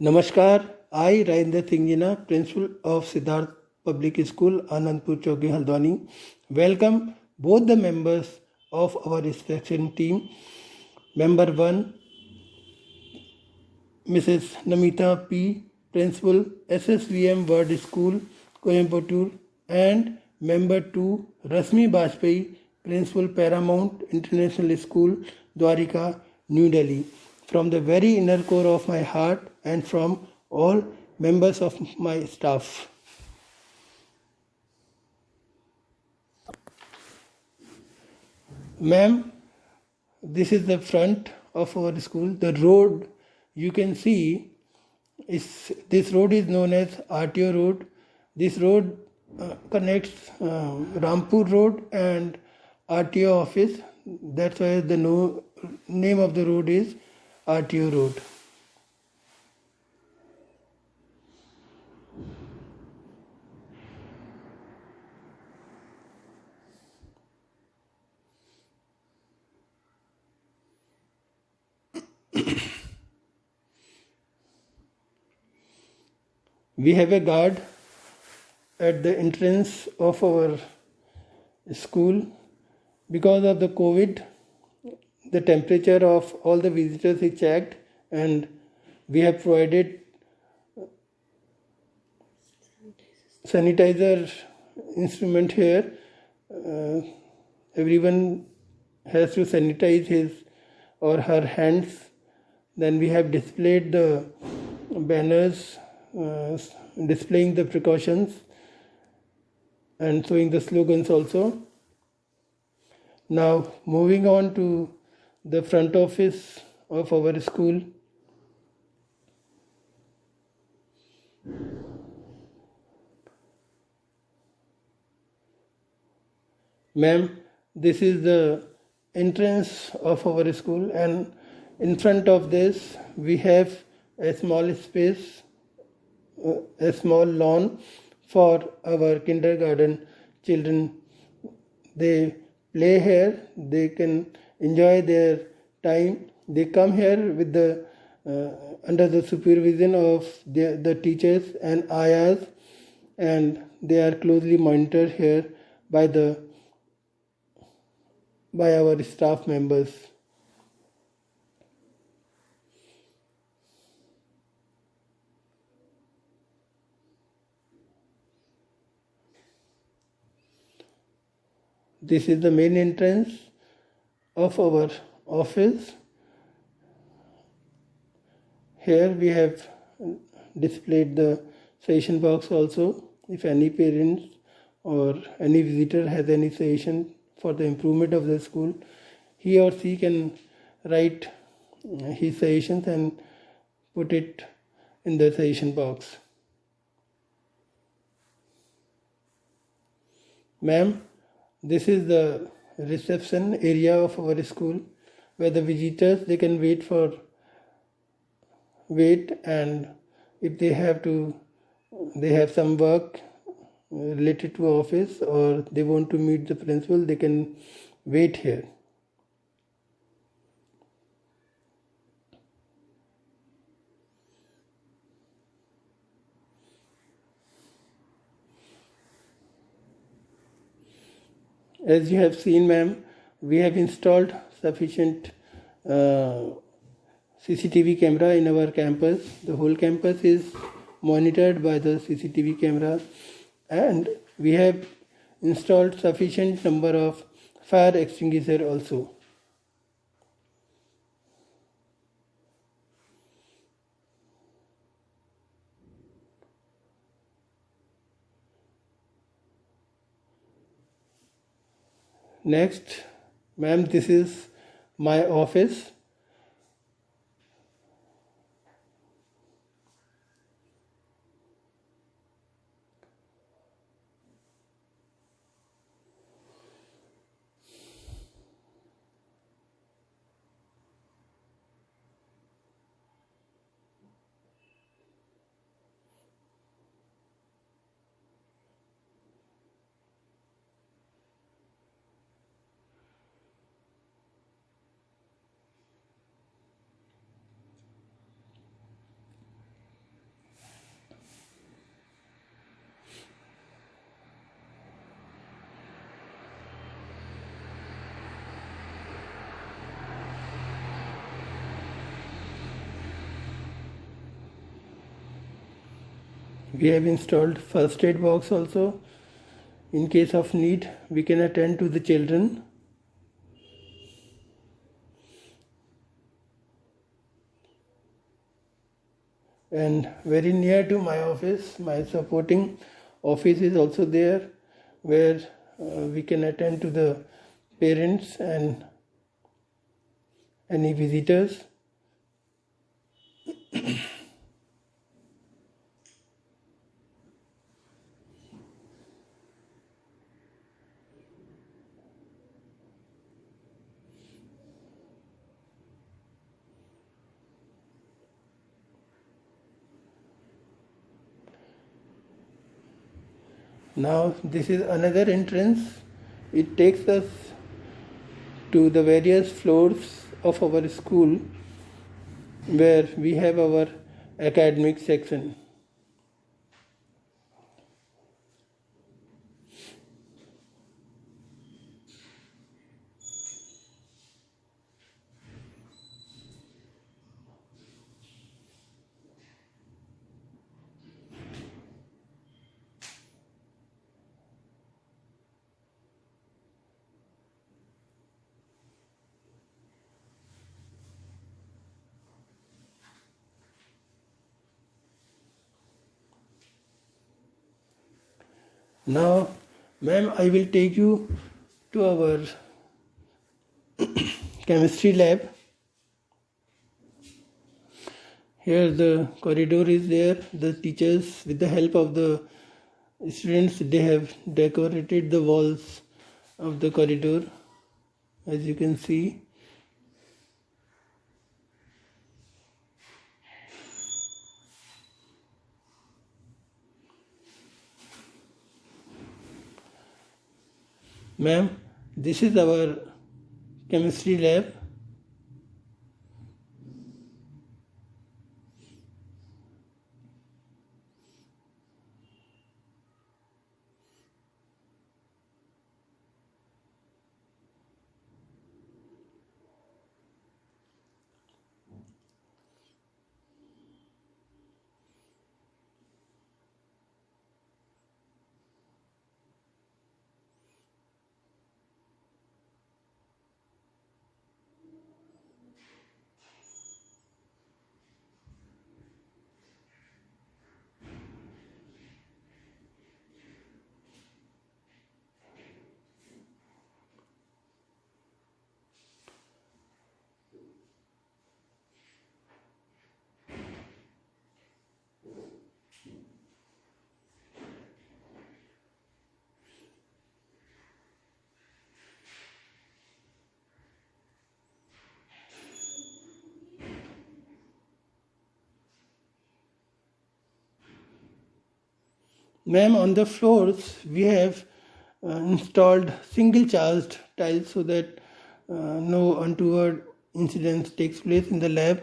नमस्कार, I Rajinder Singh Jina, Principal of Siddharth Public School, Anandpur Chowki, Haldwani, welcome both the members of our inspection team. Member 1, Mrs. Namita P., Principal, SSVM Word School, Coimbatore, and Member 2, Rasmi Bajpayee, Principal, Paramount International School, Dwarika, New Delhi. From the very inner core of my heart and from all members of my staff. Ma'am, this is the front of our school. The road you can see this road is known as RTO road. This road connects Rampur road and RTO office. That's why the name of the road is RTO road. We have a guard at the entrance of our school. Because of the COVID, the temperature of all the visitors is checked, and we have provided sanitizer instrument here. Everyone has to sanitize his or her hands. Then we have displayed the banners displaying the precautions and showing the slogans also. Now moving on to the front office of our school. Ma'am, this is the entrance of our school, and in front of this we have a small space, a small lawn for our kindergarten children. They play here, they can enjoy their time. They come here with the under the supervision of the teachers and ayahs, and they are closely monitored here by our staff members. This is the main entrance of our office. Here we have displayed the suggestion box also. If any parents or any visitor has any suggestion for the improvement of the school, he or she can write his suggestions and put it in the suggestion box. Ma'am, this is the reception area of our school where the visitors they can wait, and if they have some work related to office or they want to meet the principal, they can wait here. As you have seen, ma'am, we have installed sufficient CCTV camera in our campus. The whole campus is monitored by the CCTV camera, and we have installed sufficient number of fire extinguisher also. Next, ma'am, this is my office. We have installed first aid box also. In case of need, we can attend to the children. And very near to my office, my supporting office is also there, where we can attend to the parents and any visitors. Now this is another entrance. It takes us to the various floors of our school, where we have our academic section. Now, ma'am, I will take you to our chemistry lab. Here the corridor is there. The teachers, with the help of the students, they have decorated the walls of the corridor, as you can see. Ma'am, this is our chemistry lab. Ma'am, on the floors we have installed single charged tiles so that no untoward incidents takes place in the lab.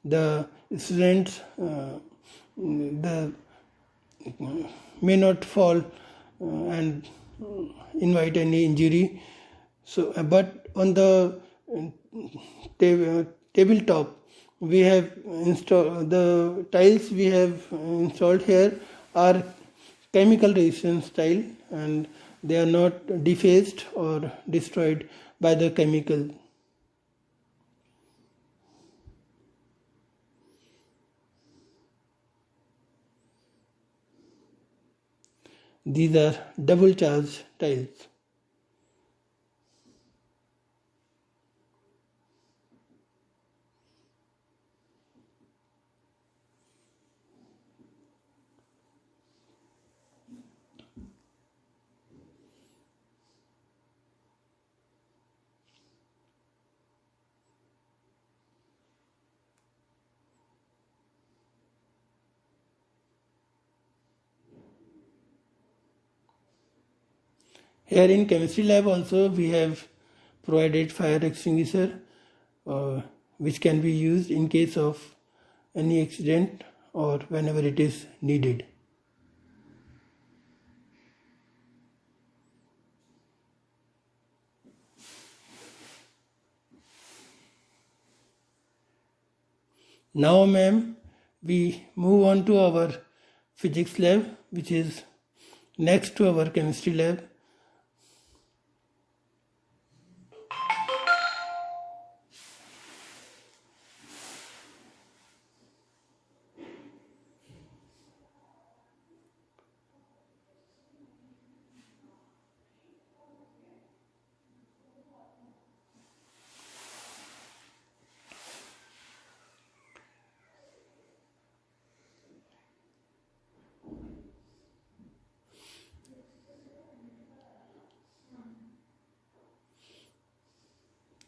The students may not fall and invite any injury. So, but on the tabletop, we have installed the tiles we have installed here are chemical resistance tile, and they are not defaced or destroyed by the chemical. These are double charge tiles. Here in chemistry lab also we have provided fire extinguisher which can be used in case of any accident or whenever it is needed. Now, ma'am, we move on to our physics lab, which is next to our chemistry lab.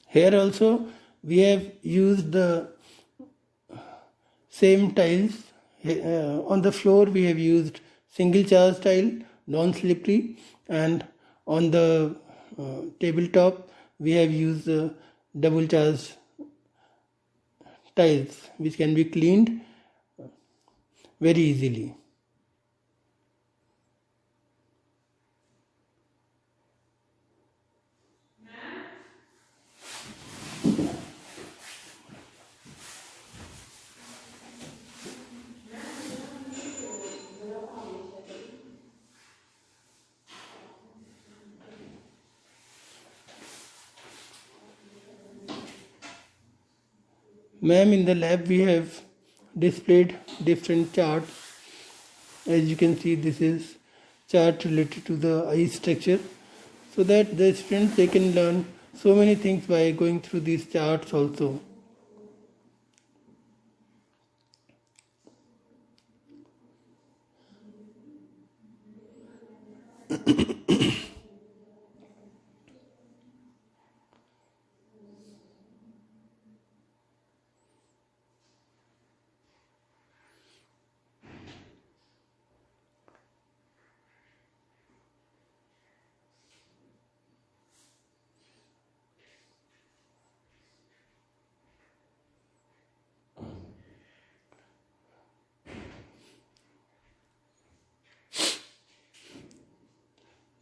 Here also we have used the same tiles. On the floor we have used single charge tile, non-slippery, and on the tabletop we have used double charge tiles, which can be cleaned very easily. Ma'am, in the lab we have displayed different charts. As you can see, this is chart related to the eye structure, so that the students, they can learn so many things by going through these charts also.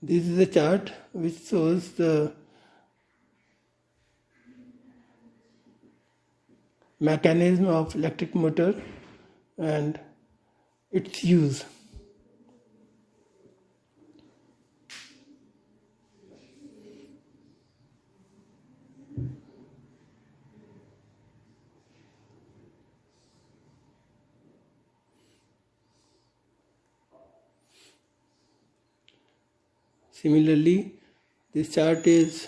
This is a chart which shows the mechanism of electric motor and its use. Similarly, this chart is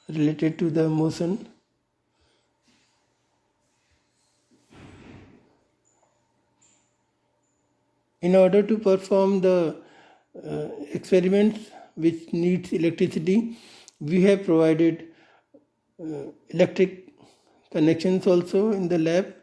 related to the motion. In order to perform the experiments which needs electricity, we have provided electric connections also in the lab.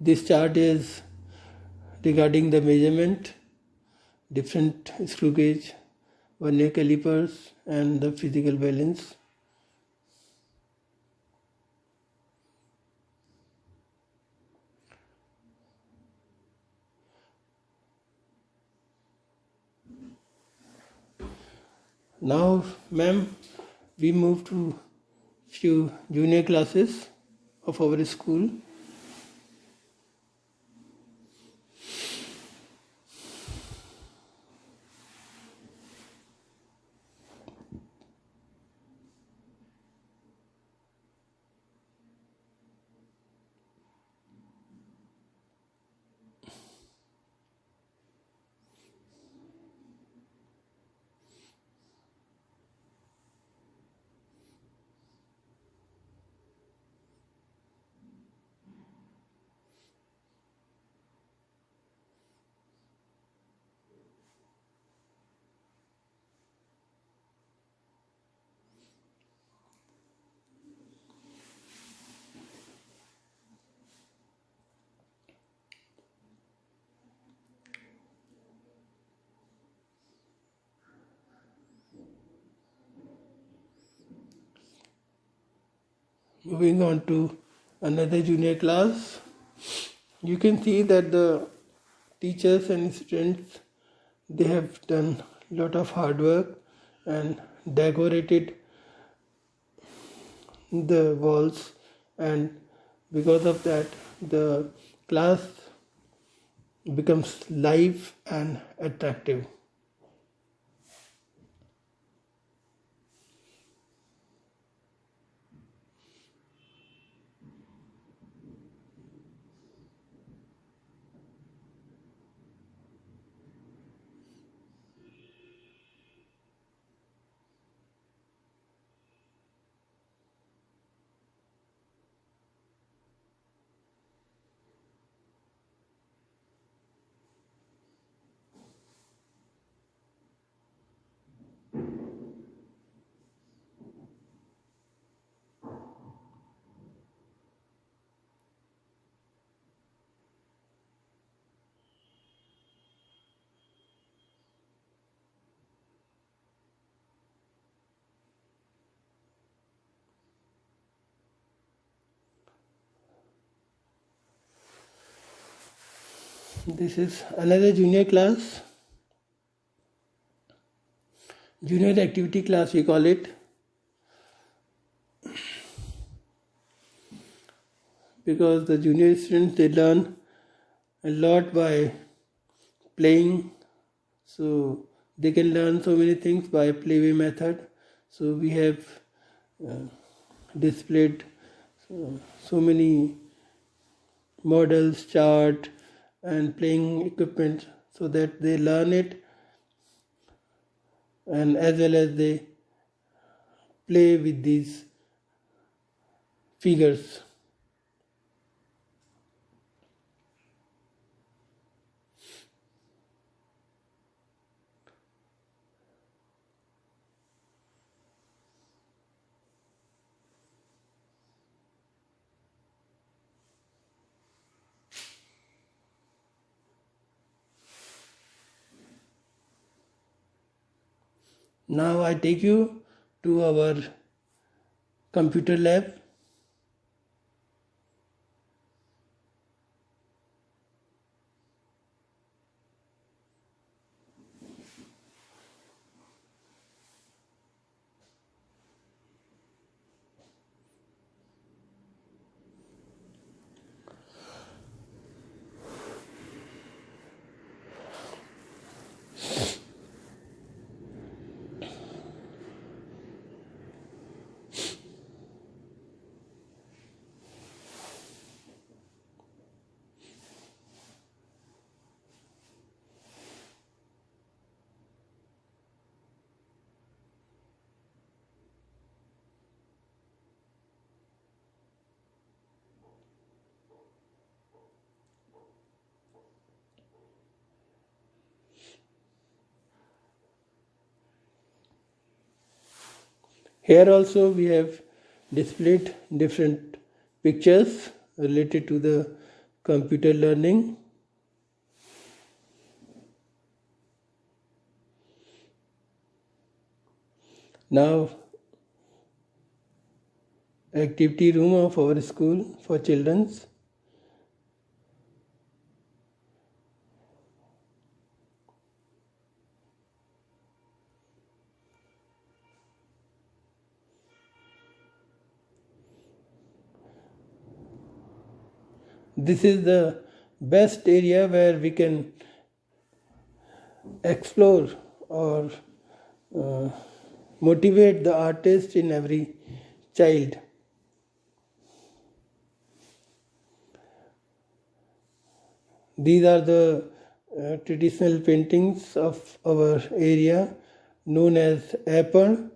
This chart is regarding the measurement, different screw gauge, vernier calipers, and the physical balance. Now, ma'am, we move to few junior classes of our school. Moving on to another junior class, you can see that the teachers and students, they have done lot of hard work and decorated the walls, and because of that the class becomes live and attractive. This is another junior class, junior activity class we call it, because the junior students, they learn a lot by playing, so they can learn so many things by playway method. So we have displayed so many models, chart and playing equipment, so that they learn it and as well as they play with these figures. Now I take you to our computer lab. Here also we have displayed different pictures related to the computer learning. Now, activity room of our school for children's. This is the best area where we can explore or motivate the artist in every child. These are the traditional paintings of our area known as apple.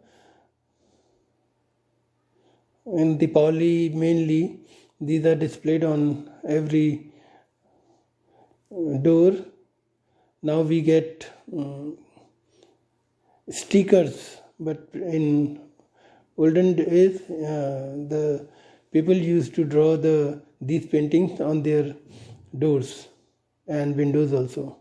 In Dipali mainly, these are displayed on every door. Now we get stickers, but in olden days the people used to draw these paintings on their doors and windows also.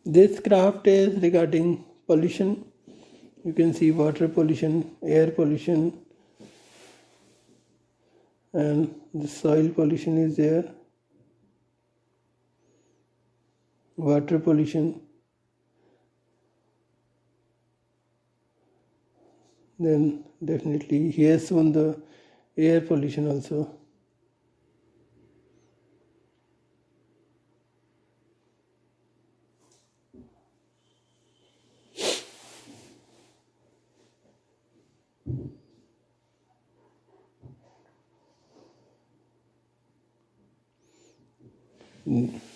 This craft is regarding pollution. You can see water pollution, air pollution, and the soil pollution is there, water pollution, then definitely he has shown the air pollution also.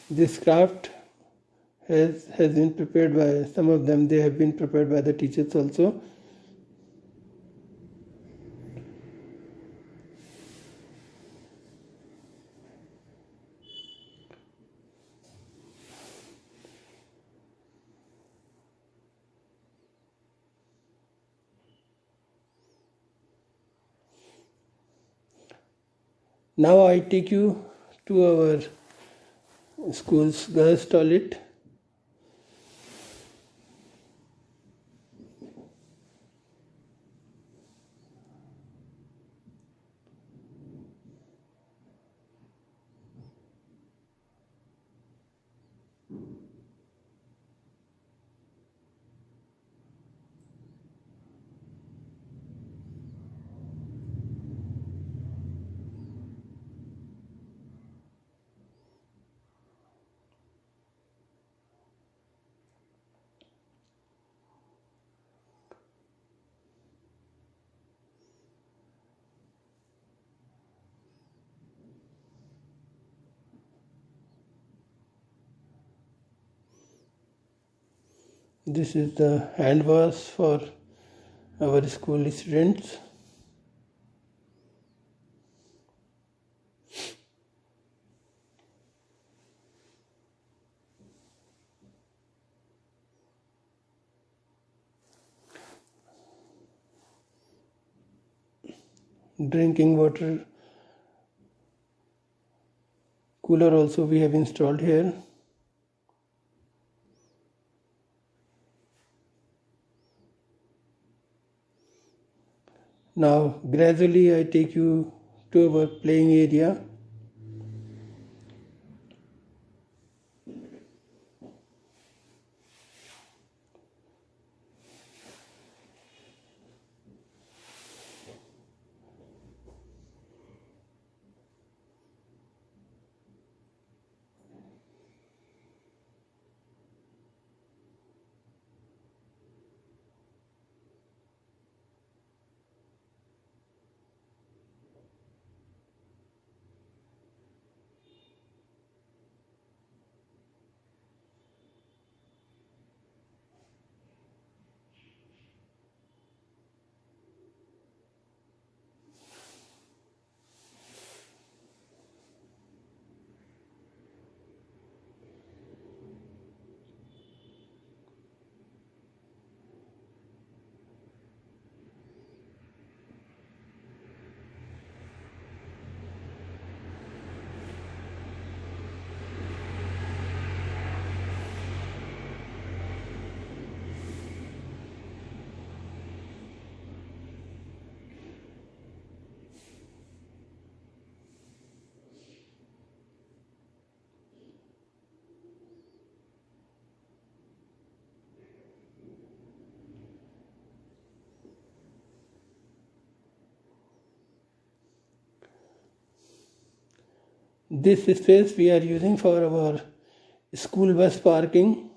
This craft has been prepared by some of them. They have been prepared by the teachers also. Now I take you to our school's girls' toilet. This is the hand wash for our school students. Drinking water cooler also we have installed here. Now gradually I take you to our playing area. This space we are using for our school bus parking.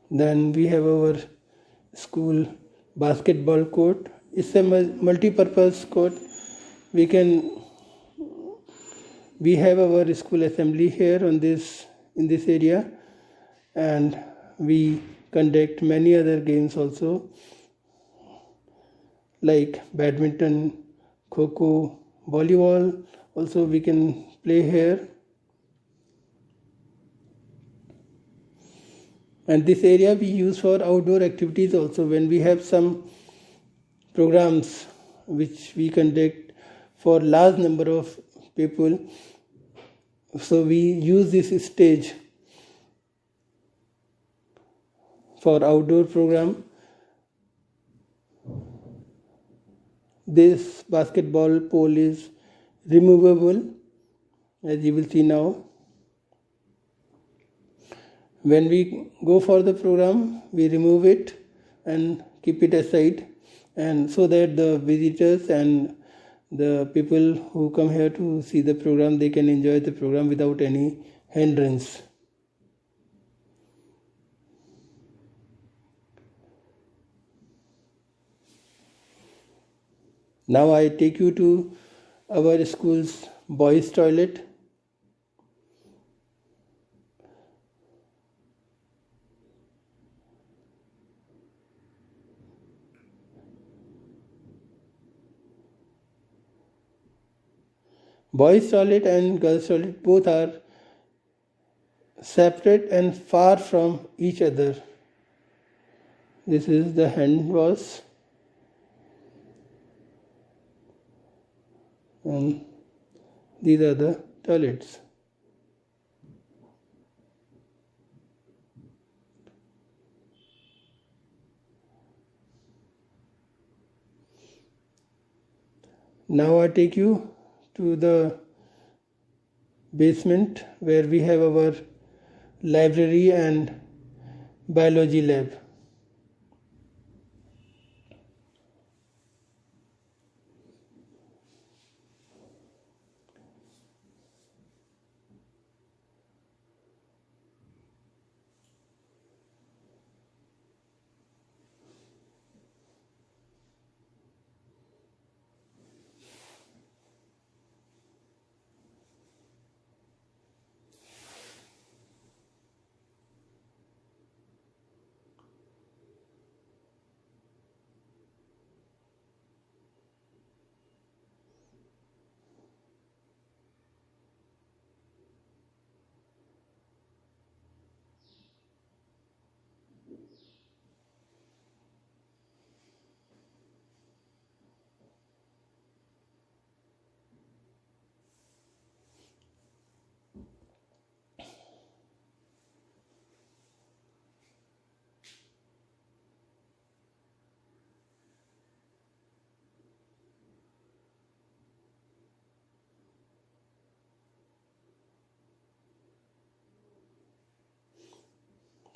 Then we have our school basketball court. It's a multi-purpose court. We have our school assembly here in this area, and we conduct many other games also, like badminton, kho-kho, volleyball. Also we can play here. And this area we use for outdoor activities also. When we have some programs which we conduct for large number of people. So we use this stage for outdoor program. This basketball pole is removable, as you will see now. When we go for the program, we remove it and keep it aside, and so that the visitors and the people who come here to see the program, they can enjoy the program without any hindrance. Now I take you to our school's boys' toilet. Boys' toilet and girls' toilet both are separate and far from each other. This is the hand wash, and these are the toilets. Now I take you to the basement where we have our library and biology lab.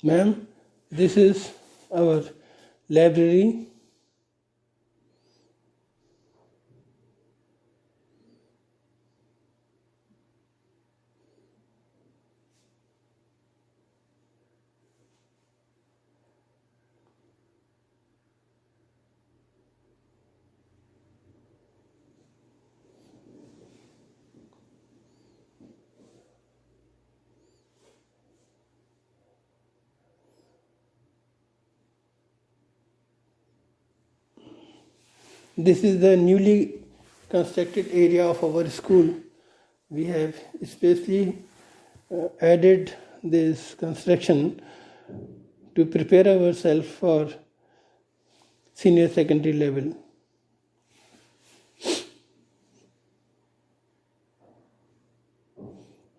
Ma'am, this is our library. This is the newly constructed area of our school. We have especially added this construction to prepare ourselves for senior secondary level.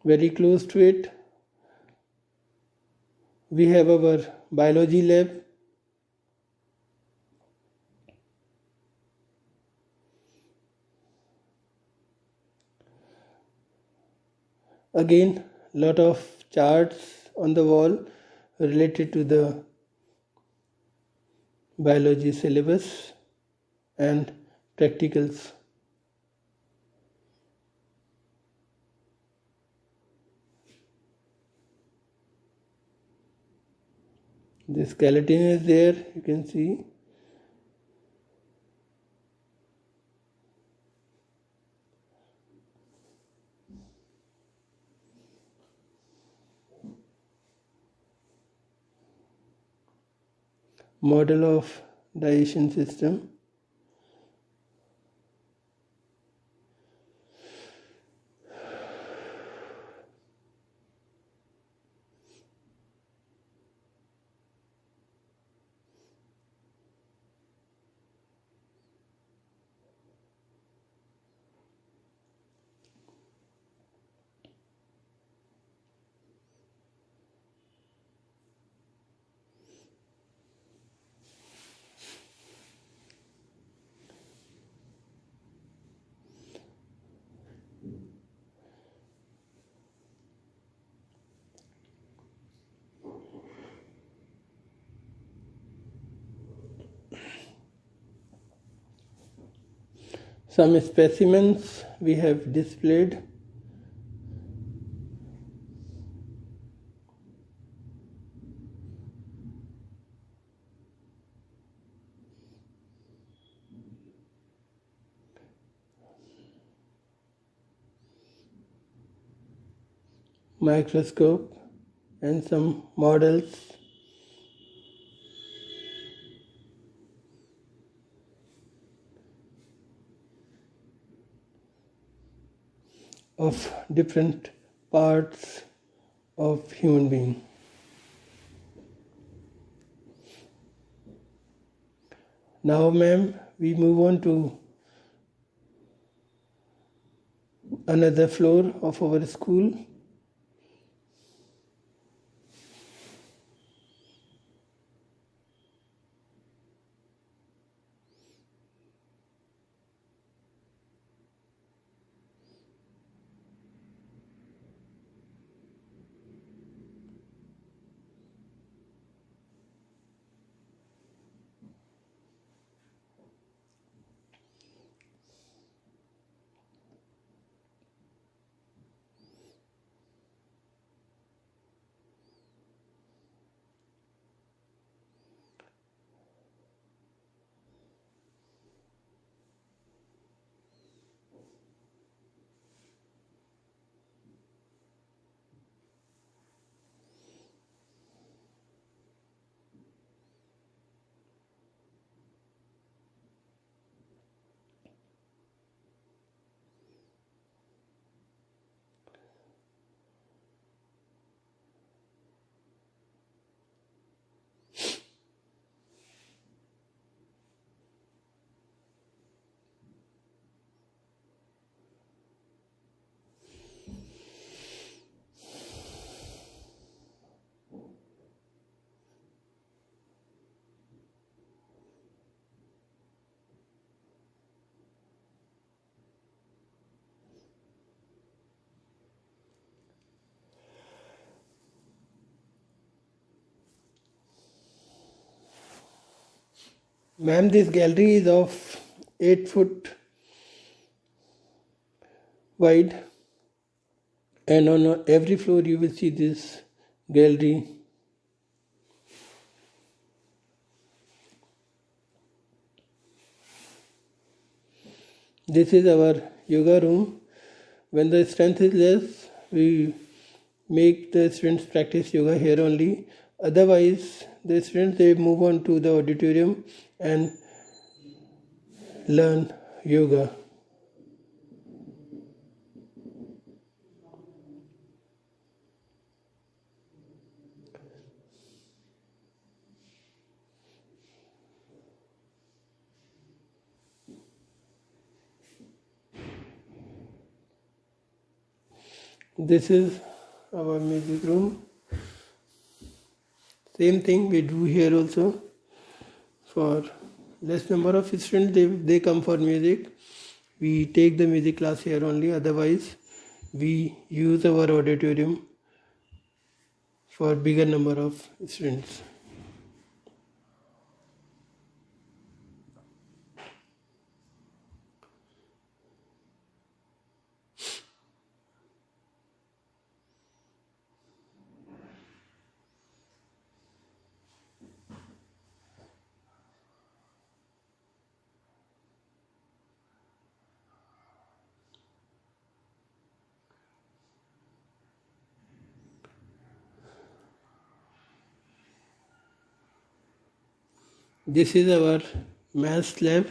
Very close to it, we have our biology lab. Again, lot of charts on the wall related to the biology syllabus and practicals. The skeleton is there, you can see. Model of digestion system. Some specimens we have displayed. Microscope and some models of different parts of human being. Now, ma'am, we move on to another floor of our school. Ma'am, this gallery is of 8 foot wide, and on every floor you will see this gallery. This is our yoga room. When the strength is less, we make the students practice yoga here only. Otherwise, the students they move on to the auditorium and learn yoga. This is our music room. Same thing we do here also. For less number of students, they come for music. We take the music class here only. Otherwise, we use our auditorium for bigger number of students. This is our maths lab.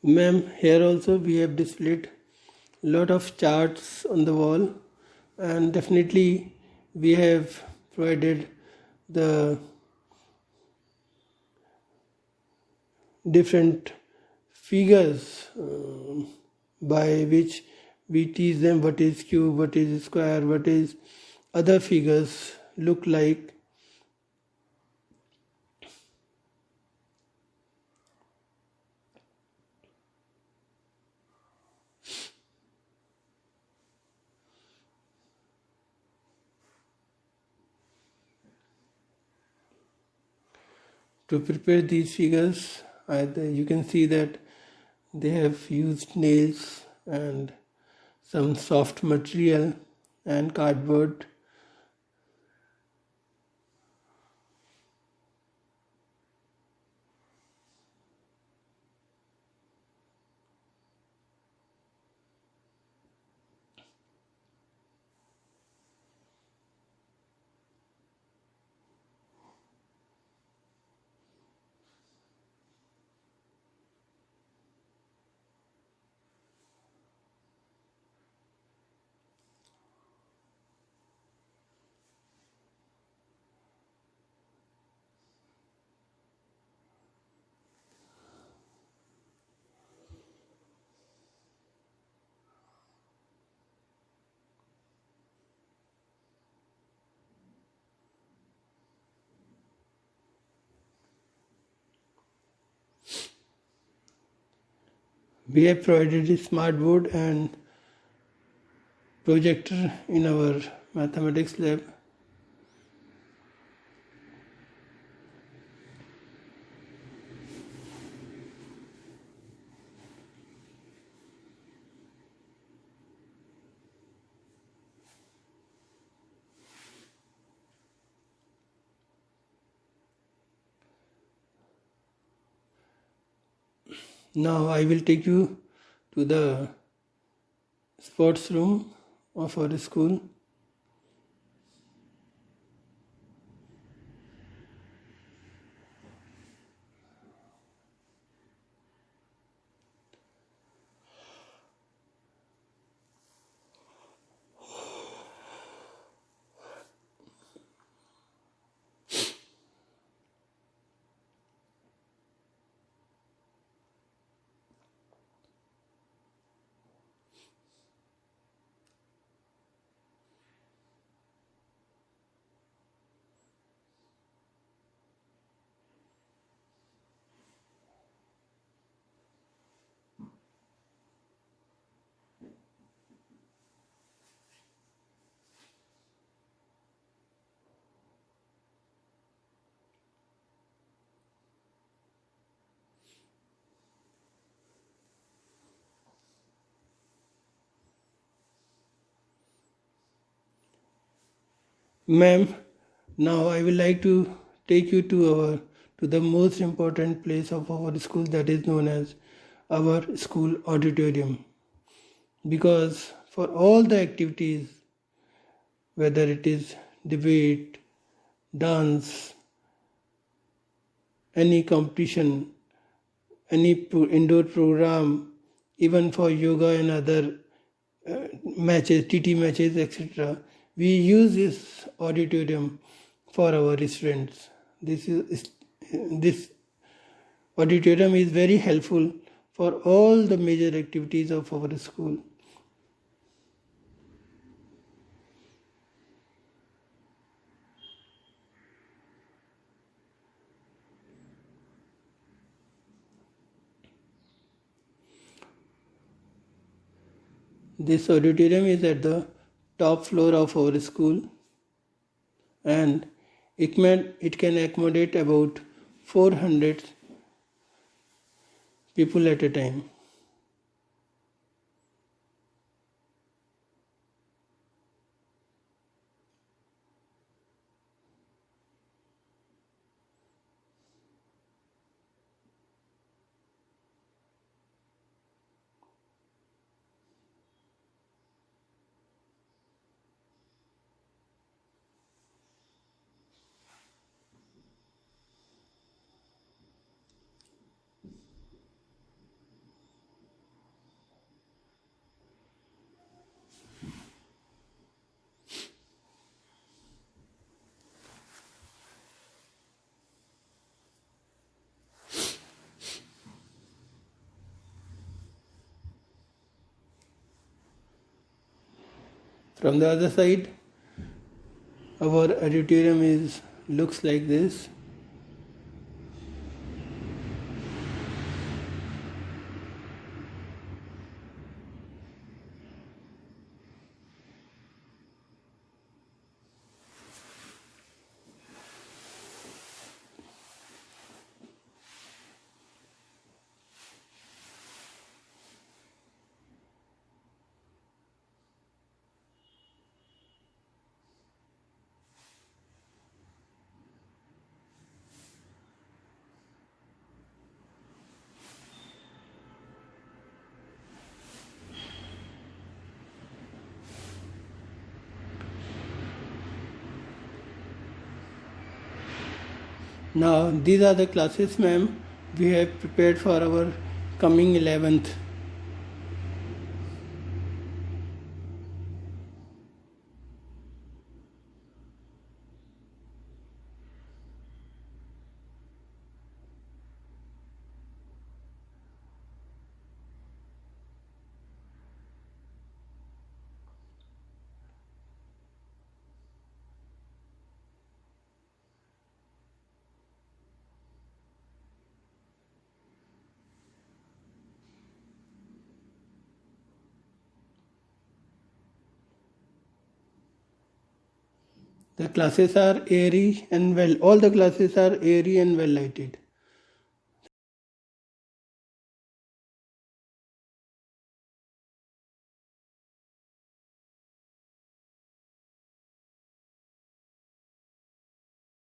Ma'am, here also we have displayed lot of charts on the wall, and definitely we have provided the different figures by which we teach them what is cube, what is square, what is other figures look like. To prepare these figures, you can see that they have used nails and some soft material and cardboard. We have provided a smart board and projector in our mathematics lab. Now I will take you to the sports room of our school. Ma'am, now I would like to take you to the most important place of our school, that is known as our school auditorium. Because for all the activities, whether it is debate, dance, any competition, any indoor program, even for yoga and other matches, TT matches, etc., we use this auditorium for our students. This auditorium is very helpful for all the major activities of our school. This auditorium is at the top floor of our school, and it can accommodate about 400 people at a time. From the other side, our auditorium looks like this. Now these are the classes, ma'am, we have prepared for our coming 11th. The classes are airy and well, all the classes are airy and well lighted.